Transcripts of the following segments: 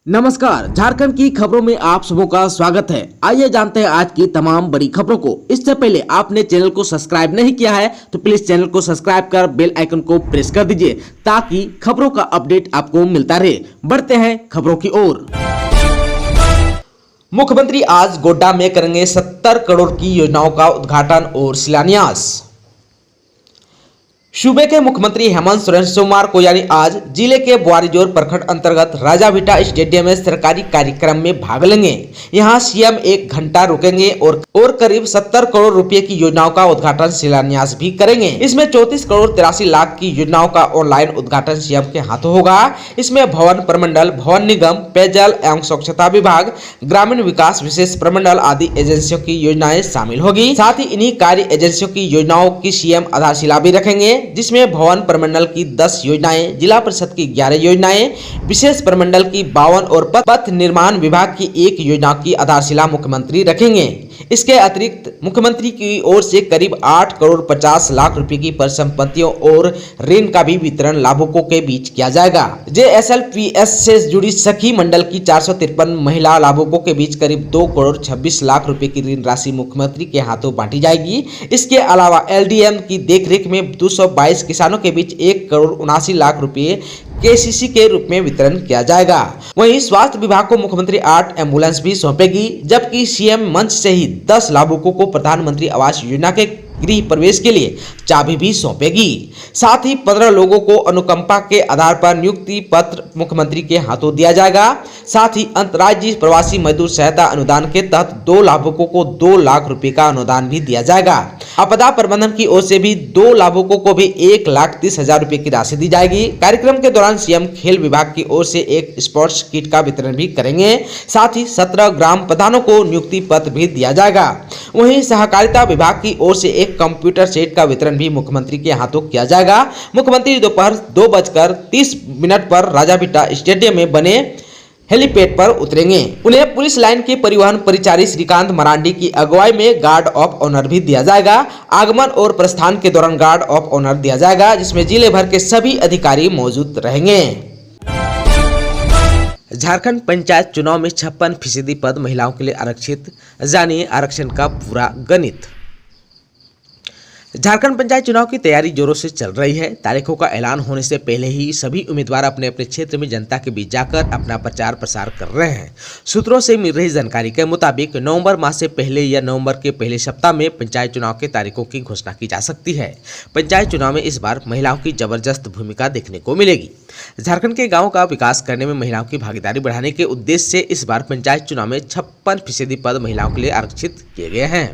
नमस्कार, झारखंड की खबरों में आप सबों का स्वागत है। आइए जानते हैं आज की तमाम बड़ी खबरों को। इससे पहले आपने चैनल को सब्सक्राइब नहीं किया है तो प्लीज चैनल को सब्सक्राइब कर बेल आइकन को प्रेस कर दीजिए ताकि खबरों का अपडेट आपको मिलता रहे। बढ़ते हैं खबरों की ओर। मुख्यमंत्री आज गोड्डा में करेंगे 70 करोड़ की योजनाओं का उद्घाटन और शिलान्यास। सूबे के मुख्यमंत्री हेमंत सोरेन सोमवार को यानी आज जिले के बुआरीजोर प्रखंड अंतर्गत राजाभिटा स्टेडियम में सरकारी कार्यक्रम में भाग लेंगे। यहां सीएम 1 घंटा रुकेंगे और करीब 70 करोड़ रुपए की योजनाओं का उद्घाटन शिलान्यास भी करेंगे। इसमें 34 करोड़ 83 लाख की योजनाओं का ऑनलाइन उद्घाटन सीएम के हाथों होगा। इसमें भवन प्रमंडल, भवन निगम, पेयजल एवं स्वच्छता विभाग, ग्रामीण विकास विशेष प्रमंडल आदि एजेंसियों की योजनाएं शामिल होगी। साथ ही इन्हीं कार्य एजेंसियों की योजनाओं की सीएम आधारशिला भी रखेंगे, जिसमें भवन प्रमंडल की 10 योजनाएं, जिला परिषद की 11 योजनाएं, विशेष प्रमंडल की 52 और पथ निर्माण विभाग की 1 योजना की आधारशिला मुख्यमंत्री रखेंगे। इसके अतिरिक्त मुख्यमंत्री की ओर से करीब 8 करोड़ 50 लाख रुपए की परिसंपत्तियों और ऋण का भी वितरण लाभुकों के बीच किया जाएगा। JSLPS से जुड़ी सखी मंडल की 453 महिला लाभुकों के बीच करीब 2 करोड़ 26 लाख रुपए की ऋण राशि मुख्यमंत्री के हाथों बांटी जाएगी। इसके अलावा LDM की देखरेख में 222 किसानों के बीच 1 करोड़ 79 लाख रुपए KCC के रूप में वितरण किया जाएगा। वहीं स्वास्थ्य विभाग को मुख्यमंत्री 8 एम्बुलेंस भी सौंपेगी, जबकि सीएम मंच से ही 10 लाभुकों को प्रधानमंत्री आवास योजना के गृह प्रवेश के लिए चाबी भी सौंपेगी। साथ ही 15 लोगों को अनुकंपा के आधार पर नियुक्ति पत्र मुख्यमंत्री के हाथों दिया जाएगा। साथ ही अंतर्राज्यीय प्रवासी मजदूर सहायता अनुदान के तहत 2 लाभुकों को 2 लाख रुपए का अनुदान भी दिया जाएगा। आपदा प्रबंधन की ओर से भी 2 लाभुकों को भी 1,30,000 रुपए की राशि दी जाएगी। कार्यक्रम के दौरान सीएम खेल विभाग की ओर से एक स्पोर्ट्स किट का वितरण भी करेंगे। साथ ही 17 ग्राम प्रधानों को नियुक्ति पत्र भी दिया जाएगा। वहीं सहकारिता विभाग की ओर से एक कंप्यूटर सेट का वितरण भी मुख्यमंत्री के हाथों किया जाएगा। मुख्यमंत्री दोपहर 2:30 पर राजाभिटा स्टेडियम में बने हेलीपैड पर उतरेंगे। उन्हें पुलिस लाइन के परिवहन परिचारी श्रीकांत मरांडी की अगुवाई में गार्ड ऑफ ऑनर भी दिया जाएगा। आगमन और प्रस्थान के दौरान गार्ड ऑफ ऑनर दिया जाएगा, जिसमें जिले भर के सभी अधिकारी मौजूद रहेंगे। झारखंड पंचायत चुनाव में 56% पद महिलाओं के लिए आरक्षित, जानिए आरक्षण का पूरा गणित। झारखंड पंचायत चुनाव की तैयारी जोरों से चल रही है। तारीखों का ऐलान होने से पहले ही सभी उम्मीदवार अपने अपने क्षेत्र में जनता के बीच जाकर अपना प्रचार प्रसार कर रहे हैं। सूत्रों से मिल रही जानकारी के मुताबिक नवंबर माह से पहले या नवंबर के पहले सप्ताह में पंचायत चुनाव के तारीखों की घोषणा की जा सकती है। पंचायत चुनाव में इस बार महिलाओं की जबरदस्त भूमिका देखने को मिलेगी। झारखंड के गाँव का विकास करने में महिलाओं की भागीदारी बढ़ाने के उद्देश्य से इस बार पंचायत चुनाव में 56% पद महिलाओं के लिए आरक्षित किए गए हैं।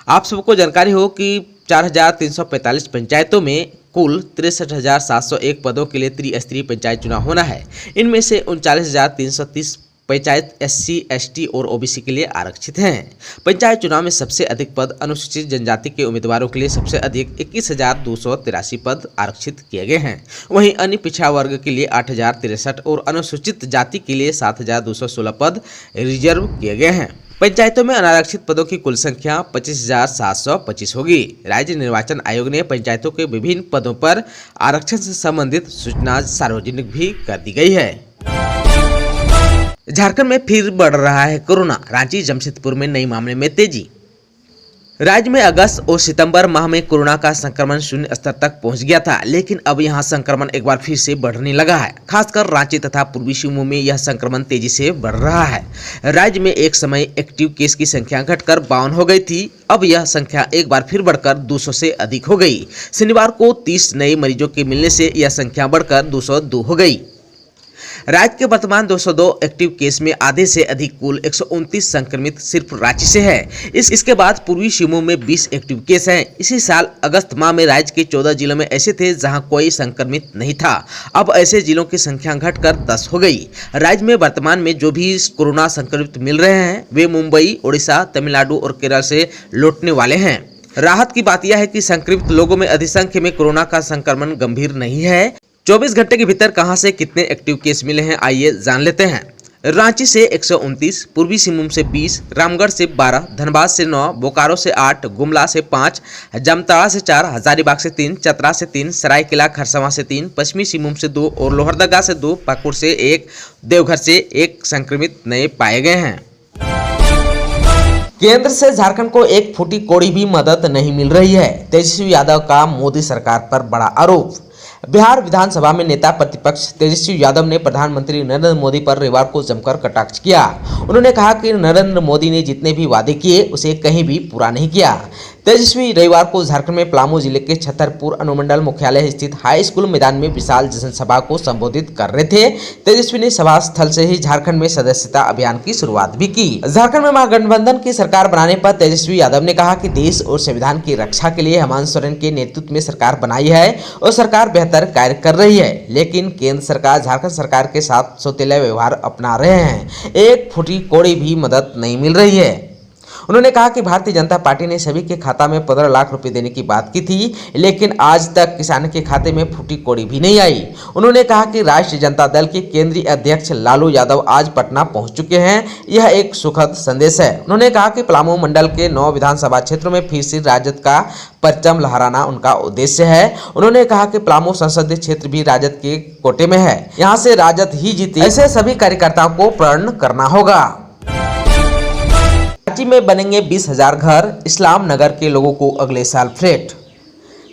आप सबको जानकारी हो कि 4,345 पंचायतों में कुल 63,701 पदों के लिए त्रिस्तरीय पंचायत चुनाव होना है। इनमें से 39,330 पंचायत SC, ST और OBC के लिए आरक्षित हैं। पंचायत चुनाव में सबसे अधिक पद अनुसूचित जनजाति के उम्मीदवारों के लिए सबसे अधिक 21,283 पद आरक्षित किए गए हैं। वहीं अन्य पिछड़ा वर्ग के लिए 8,063 और अनुसूचित जाति के लिए 7,216 पद रिजर्व किए गए हैं। पंचायतों में अनारक्षित पदों की कुल संख्या 25,725 होगी। राज्य निर्वाचन आयोग ने पंचायतों के विभिन्न पदों पर आरक्षण से संबंधित सूचना सार्वजनिक भी कर दी गई है। झारखंड में फिर बढ़ रहा है कोरोना, रांची जमशेदपुर में नए मामले में तेजी। राज्य में अगस्त और सितंबर माह में कोरोना का संक्रमण 0 स्तर तक पहुंच गया था, लेकिन अब यहां संक्रमण एक बार फिर से बढ़ने लगा है। खासकर रांची तथा पूर्वी सिंहभूम में यह संक्रमण तेजी से बढ़ रहा है। राज्य में एक समय एक्टिव केस की संख्या घटकर 52 हो गई थी। अब यह संख्या एक बार फिर बढ़कर 200 से अधिक हो गई। शनिवार को 30 नए मरीजों के मिलने से यह संख्या बढ़कर 202 हो गई। राज्य के वर्तमान 202 एक्टिव केस में आधे से अधिक कुल 129 संक्रमित सिर्फ रांची से है। इसके बाद पूर्वी सिंहभूम में 20 एक्टिव केस हैं। इसी साल अगस्त माह में राज्य के 14 जिलों में ऐसे थे जहां कोई संक्रमित नहीं था। अब ऐसे जिलों की संख्या घटकर 10 हो गई। राज्य में वर्तमान में जो भी कोरोना संक्रमित मिल रहे हैं वे मुंबई, उड़ीसा, तमिलनाडु और केरल से लौटने वाले हैं। राहत की बात यह है कि संक्रमित लोगों में अधिसंख्य में कोरोना का संक्रमण गंभीर नहीं है। 24 घंटे के भीतर कहां से कितने एक्टिव केस मिले हैं, आइए जान लेते हैं। रांची से 129, पूर्वी सिंहभूम से 20, रामगढ़ से 12, धनबाद से 9, बोकारो से 8, गुमला से 5, जामताड़ा से 4, हजारीबाग से 3, चतरा से 3, सरायकेला खरसावां से 3, पश्चिमी सिंहभूम से 2 और लोहरदगा से 2, पाकुड़ से 1, देवघर से 1 संक्रमित नए पाए गए हैं। केंद्र से झारखंड को एक फूटी कौड़ी भी मदद नहीं मिल रही है। तेजस्वी यादव का मोदी सरकार पर बड़ा आरोप। बिहार विधानसभा में नेता प्रतिपक्ष तेजस्वी यादव ने प्रधानमंत्री नरेंद्र मोदी पर रविवार को जमकर कटाक्ष किया। उन्होंने कहा कि नरेंद्र मोदी ने जितने भी वादे किए उसे कहीं भी पूरा नहीं किया। तेजस्वी रविवार को झारखंड में पलामू जिले के छतरपुर अनुमंडल मुख्यालय स्थित हाई स्कूल मैदान में विशाल जनसभा को संबोधित कर रहे थे। तेजस्वी ने सभा स्थल से ही झारखंड में सदस्यता अभियान की शुरुआत भी की। झारखंड में महागठबंधन की सरकार बनाने पर तेजस्वी यादव ने कहा कि देश और संविधान की रक्षा के लिए हेमंत सोरेन के नेतृत्व में सरकार बनाई है और सरकार बेहतर कार्य कर रही है, लेकिन केंद्र सरकार झारखंड सरकार के साथ सौतेला व्यवहार अपना रहे हैं। एक फुटी कौड़ी भी मदद नहीं मिल रही है। उन्होंने कहा कि भारतीय जनता पार्टी ने सभी के खाता में 15 लाख रुपए देने की बात की थी, लेकिन आज तक किसान के खाते में फूटी कौड़ी भी नहीं आई। उन्होंने कहा कि राष्ट्रीय जनता दल के केंद्रीय अध्यक्ष लालू यादव आज पटना पहुंच चुके हैं। यह एक सुखद संदेश है। उन्होंने कहा कि पलामू मंडल के 9 विधानसभा क्षेत्रों में फिर से राजद का परचम लहराना उनका उद्देश्य है। उन्होंने कहा कि पलामू संसदीय क्षेत्र भी राजद के कोटे में है, यहाँ से राजद ही जीते, ऐसे सभी कार्यकर्ताओं को प्रण करना होगा। रांची में बनेंगे 20,000 घर, इस्लाम नगर के लोगों को अगले साल फ्लैट।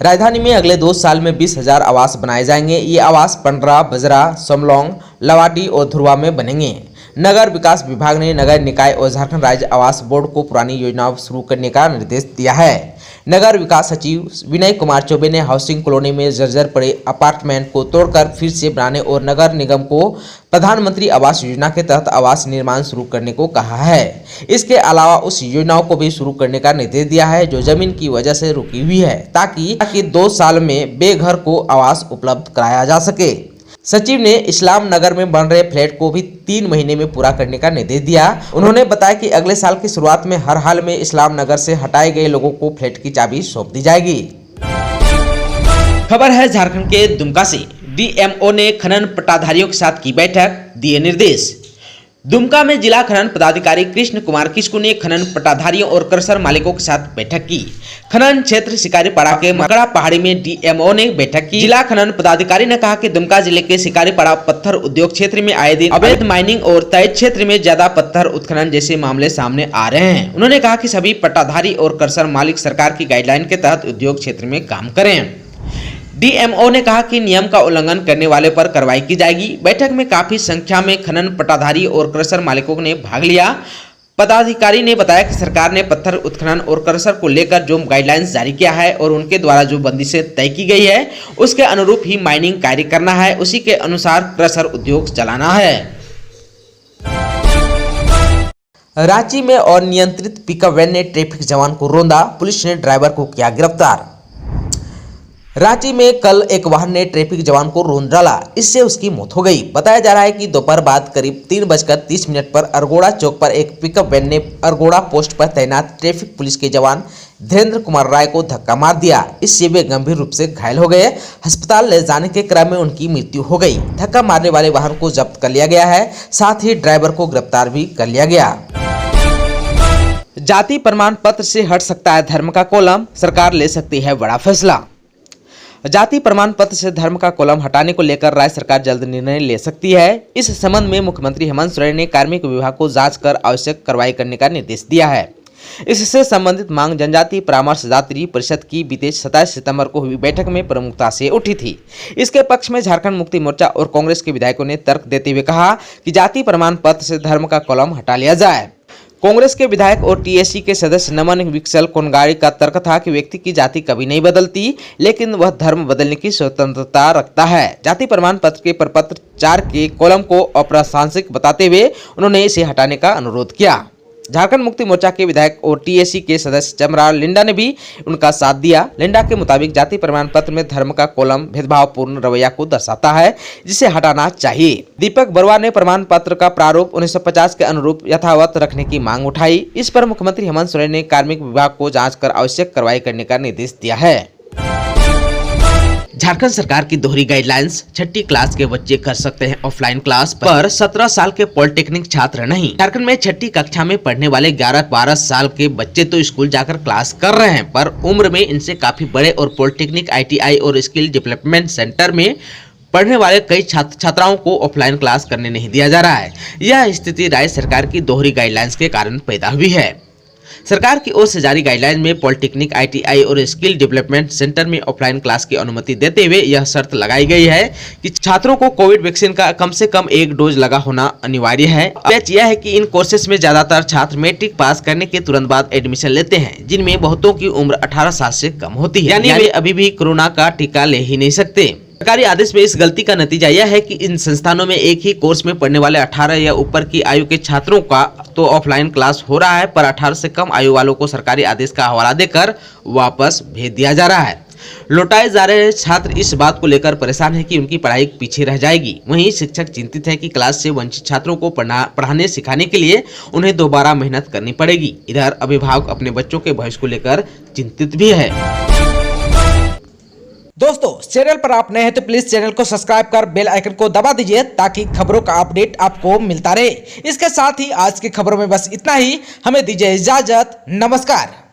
राजधानी में अगले 2 साल में 20,000 आवास बनाए जाएंगे। ये आवास पंडरा, बजरा, समलोंग, लवाटी और धुरवा में बनेंगे। नगर विकास विभाग ने नगर निकाय और झारखंड राज्य आवास बोर्ड को पुरानी योजनाओं शुरू करने का निर्देश दिया है। नगर विकास सचिव विनय कुमार चौबे ने हाउसिंग कॉलोनी में जर्जर पड़े अपार्टमेंट को तोड़कर फिर से बनाने और नगर निगम को प्रधानमंत्री आवास योजना के तहत आवास निर्माण शुरू करने को कहा है। इसके अलावा उस योजनाओं को भी शुरू करने का निर्देश दिया है जो जमीन की वजह से रुकी हुई है, ताकि 2 साल में बेघर को आवास उपलब्ध कराया जा सके। सचिव ने इस्लाम नगर में बन रहे फ्लैट को भी 3 महीने में पूरा करने का निर्देश दिया। उन्होंने बताया कि अगले साल की शुरुआत में हर हाल में इस्लाम नगर से हटाए गए लोगों को फ्लैट की चाबी सौंप दी जाएगी। खबर है झारखंड के दुमका से। डीएमओ ने खनन पट्टाधारियों के साथ की बैठक, दिए निर्देश। दुमका में जिला खनन पदाधिकारी कृष्ण कुमार किस्कू ने खनन पट्टाधारियों और क्रशर मालिकों के साथ बैठक की। खनन क्षेत्र शिकारीपाड़ा के मकड़ा पहाड़ी में डीएमओ ने बैठक की। जिला खनन पदाधिकारी ने कहा कि दुमका जिले के शिकारीपाड़ा पत्थर उद्योग क्षेत्र में आए दिन अवैध माइनिंग और तय क्षेत्र में ज्यादा पत्थर उत्खनन जैसे मामले सामने आ रहे हैं। उन्होंने कहा कि सभी पट्टाधारी और क्रशर मालिक सरकार की गाइडलाइन के तहत उद्योग क्षेत्र में काम करें। डीएमओ ने कहा कि नियम का उल्लंघन करने वाले पर कार्रवाई की जाएगी। बैठक में काफी संख्या में खनन पट्टाधारी और क्रशर मालिकों ने भाग लिया। पदाधिकारी ने बताया कि सरकार ने पत्थर उत्खनन और क्रशर को लेकर जो गाइडलाइंस जारी किया है और उनके द्वारा जो बंदिशें तय की गई है उसके अनुरूप ही माइनिंग कार्य करना है, उसी के अनुसार क्रशर उद्योग चलाना है। रांची में अनियंत्रित पिकअप वैन ने ट्रैफिक जवान को रौंदा, पुलिस ने ड्राइवर को किया गिरफ्तार। रांची में कल एक वाहन ने ट्रैफिक जवान को रौंद डाला, इससे उसकी मौत हो गई। बताया जा रहा है कि दोपहर बाद करीब 3:30 पर अरगोड़ा चौक पर एक पिकअप वैन ने अरगोड़ा पोस्ट पर तैनात ट्रैफिक पुलिस के जवान धीरेन्द्र कुमार राय को धक्का मार दिया। इससे वे गंभीर रूप से घायल हो गए। अस्पताल ले जाने के क्रम में उनकी मृत्यु हो गई। धक्का मारने वाले वाहन को जब्त कर लिया गया है, साथ ही ड्राइवर को गिरफ्तार भी कर लिया गया। जाति प्रमाण पत्र से हट सकता है धर्म का कॉलम, सरकार ले सकती है बड़ा फैसला। जाति प्रमाण पत्र से धर्म का कॉलम हटाने को लेकर राज्य सरकार जल्द निर्णय ले सकती है। इस संबंध में मुख्यमंत्री हेमंत सोरेन ने कार्मिक विभाग को जांच कर आवश्यक कार्रवाई करने का निर्देश दिया है। इससे संबंधित मांग जनजाति परामर्शदात्री परिषद की बीते 27 सितंबर को हुई बैठक में प्रमुखता से उठी थी। इसके पक्ष में झारखंड मुक्ति मोर्चा और कांग्रेस के विधायकों ने तर्क देते हुए कहा कि जाति प्रमाण पत्र से धर्म का कॉलम हटा लिया जाए। कांग्रेस के विधायक और टीएससी के सदस्य नमन विक्सल कोनगाड़ी का तर्क था कि व्यक्ति की जाति कभी नहीं बदलती, लेकिन वह धर्म बदलने की स्वतंत्रता रखता है। जाति प्रमाण पत्र के प्रपत्र 4 के कॉलम को अप्रासंगिक बताते हुए उन्होंने इसे हटाने का अनुरोध किया। झारखंड मुक्ति मोर्चा के विधायक और टीएससी के सदस्य चमरा लिंडा ने भी उनका साथ दिया। लिंडा के मुताबिक जाति प्रमाण पत्र में धर्म का कॉलम भेदभावपूर्ण रवैया को दर्शाता है, जिसे हटाना चाहिए। दीपक बरुआ ने प्रमाण पत्र का प्रारूप 1950 के अनुरूप यथावत रखने की मांग उठाई। इस पर मुख्यमंत्री हेमंत सोरेन ने कार्मिक विभाग को जांच कर आवश्यक कार्रवाई करने का निर्देश दिया है। झारखंड सरकार की दोहरी गाइडलाइंस, छठी क्लास के बच्चे कर सकते हैं ऑफलाइन क्लास, पर 17 साल के पॉलिटेक्निक छात्र नहीं। झारखंड में छठी कक्षा में पढ़ने वाले 11-12 साल के बच्चे तो स्कूल जाकर क्लास कर रहे हैं, पर उम्र में इनसे काफी बड़े और पॉलिटेक्निक, ITI और स्किल डेवलपमेंट सेंटर में पढ़ने वाले कई छात्राओं को ऑफलाइन क्लास करने नहीं दिया जा रहा है। यह स्थिति राज्य सरकार की दोहरी गाइडलाइंस के कारण पैदा हुई है। सरकार की ओर से जारी गाइडलाइन में पॉलिटेक्निक, ITI और स्किल डेवलपमेंट सेंटर में ऑफलाइन क्लास की अनुमति देते हुए यह शर्त लगाई गई है कि छात्रों को कोविड वैक्सीन का कम से कम 1 डोज लगा होना अनिवार्य है। पेच यह है कि इन कोर्सेस में ज्यादातर छात्र मैट्रिक पास करने के तुरंत बाद एडमिशन लेते हैं, जिनमें बहुतों की उम्र 18 साल से कम होती है, यानी वे अभी भी कोरोना का टीका ले ही नहीं सकते। सरकारी आदेश में इस गलती का नतीजा यह है कि इन संस्थानों में एक ही कोर्स में पढ़ने वाले 18 या ऊपर की आयु के छात्रों का तो ऑफलाइन क्लास हो रहा है, पर 18 से कम आयु वालों को सरकारी आदेश का हवाला देकर वापस भेज दिया जा रहा है। लौटाए जा रहे छात्र इस बात को लेकर परेशान है कि उनकी पढ़ाई पीछे रह जाएगी। वहीं शिक्षक चिंतित है कि क्लास से वंचित छात्रों को पढ़ाने सिखाने के लिए उन्हें दोबारा मेहनत करनी पड़ेगी। इधर अभिभावक अपने बच्चों के भविष्य को लेकर चिंतित भी है। दोस्तों, चैनल पर आप नए हैं तो प्लीज चैनल को सब्सक्राइब कर बेल आइकन को दबा दीजिए ताकि खबरों का अपडेट आपको मिलता रहे। इसके साथ ही आज की खबरों में बस इतना ही। हमें दीजिए इजाजत। नमस्कार।